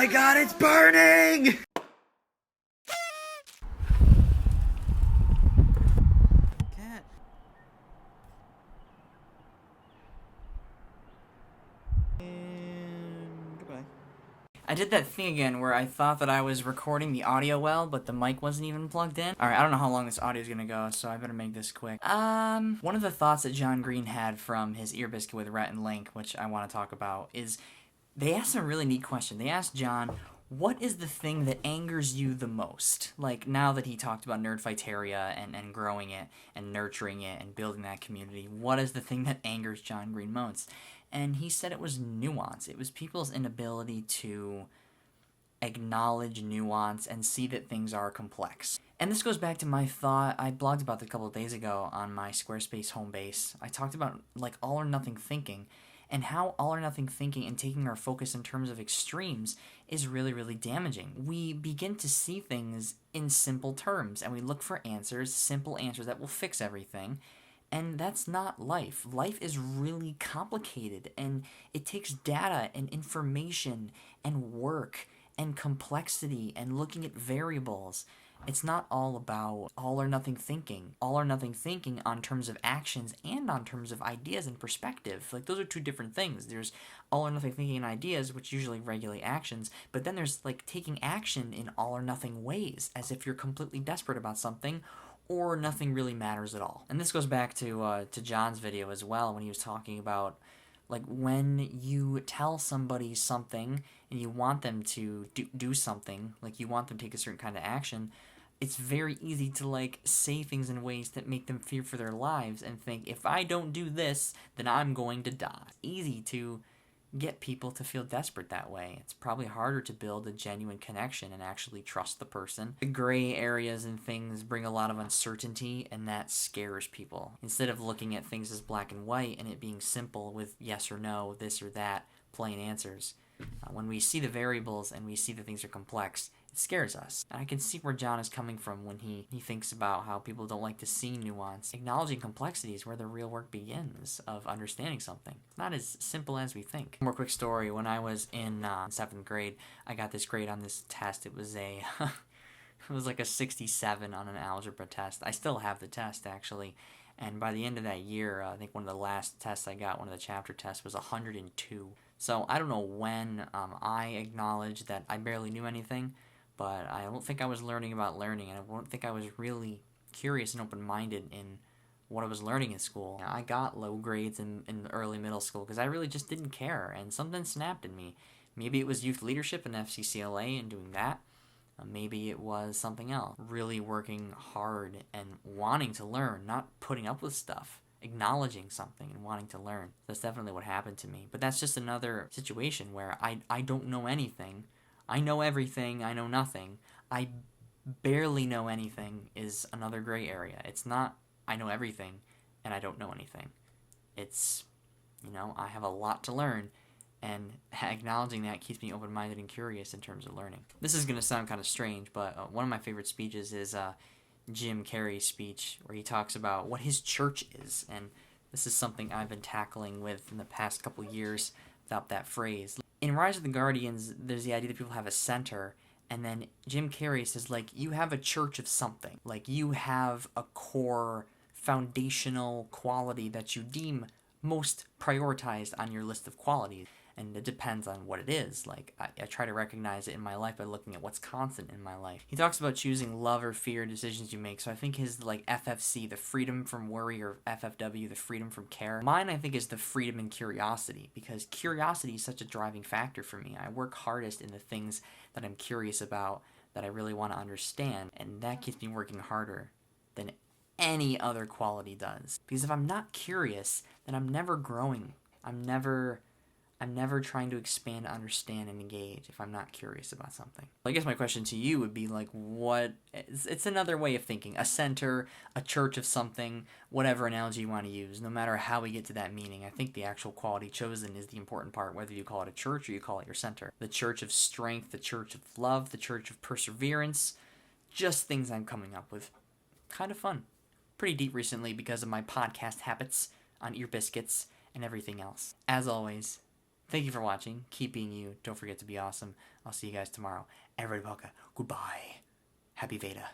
my god, it's burning! Cat. And goodbye. I did that thing again where I thought that I was recording the audio well, but the mic wasn't even plugged in. Alright, I don't know how long this audio is gonna go, so I better make this quick. One of the thoughts that John Green had from his ear biscuit with Rhett and Link, which I want to talk about, is they asked a really neat question. They asked John, what is the thing that angers you the most? Like, now that he talked about Nerdfighteria and growing it and nurturing it and building that community, what is the thing that angers John Green most? And he said it was nuance. It was people's inability to acknowledge nuance and see that things are complex. And this goes back to my thought, I blogged about this a couple of days ago on my Squarespace home base. I talked about, like, all or nothing thinking, and how all or nothing thinking and taking our focus in terms of extremes is really, really damaging. We begin to see things in simple terms, and we look for answers, simple answers that will fix everything. And that's not life. Life is really complicated, and it takes data and information and work and complexity and looking at variables. It's not all about all or nothing thinking. All or nothing thinking on terms of actions and on terms of ideas and perspective. Like, those are two different things. There's all or nothing thinking and ideas, which usually regulate actions, but then there's, like, taking action in all or nothing ways, as if you're completely desperate about something, or nothing really matters at all. And this goes back to John's video as well, when he was talking about, like, when you tell somebody something and you want them to do something, like you want them to take a certain kind of action, it's very easy to, like, say things in ways that make them fear for their lives and think, if I don't do this, then I'm going to die. It's easy to get people to feel desperate that way. It's probably harder to build a genuine connection and actually trust the person. The gray areas and things bring a lot of uncertainty, and that scares people. Instead of looking at things as black and white and it being simple with yes or no, this or that, plain answers. When we see the variables and we see that things are complex, it scares us. And I can see where John is coming from when he thinks about how people don't like to see nuance. Acknowledging complexity is where the real work begins of understanding something. It's not as simple as we think. More quick story. When I was in 7th grade, I got this grade on this test. It was a it was like a 67 on an algebra test. I still have the test, actually. And by the end of that year, I think one of the last tests I got, one of the chapter tests, was 102. So I don't know when I acknowledged that I barely knew anything, but I don't think I was learning about learning, and I don't think I was really curious and open-minded in what I was learning in school. I got low grades in early middle school because I really just didn't care, and something snapped in me. Maybe it was youth leadership and FCCLA and doing that. Maybe it was something else. Really working hard and wanting to learn, not putting up with stuff. Acknowledging something and wanting to learn. That's definitely what happened to me. But that's just another situation where I don't know anything. I know everything, I know nothing. I barely know anything is another gray area. It's not I know everything and I don't know anything. It's, I have a lot to learn, and acknowledging that keeps me open-minded and curious in terms of learning. This is going to sound kind of strange, but one of my favorite speeches is Jim Carrey's speech, where he talks about what his church is, and this is something I've been tackling with in the past couple years without that phrase. In Rise of the Guardians, there's the idea that people have a center, and then Jim Carrey says, like, you have a church of something. Like, you have a core foundational quality that you deem most prioritized on your list of qualities. And it depends on what it is. Like, I try to recognize it in my life by looking at what's constant in my life. He talks about choosing love or fear in decisions you make. So I think his, like, FFC, the freedom from worry, or FFW, the freedom from care. Mine, I think, is the freedom and curiosity, because curiosity is such a driving factor for me. I work hardest in the things that I'm curious about, that I really want to understand, and that keeps me working harder than any other quality does. Because if I'm not curious, then I'm never growing. I'm never trying to expand, understand, and engage if I'm not curious about something. I guess my question to you would be, like, what... It's another way of thinking. A center, a church of something, whatever analogy you want to use, no matter how we get to that meaning. I think the actual quality chosen is the important part, whether you call it a church or you call it your center. The church of strength, the church of love, the church of perseverance. Just things I'm coming up with. Kind of fun. Pretty deep recently because of my podcast habits on ear biscuits and everything else. As always, Thank you for watching. Keep being you. Don't forget to be awesome. I'll see you guys tomorrow. Everybody, Palka. Goodbye. Happy VEDA.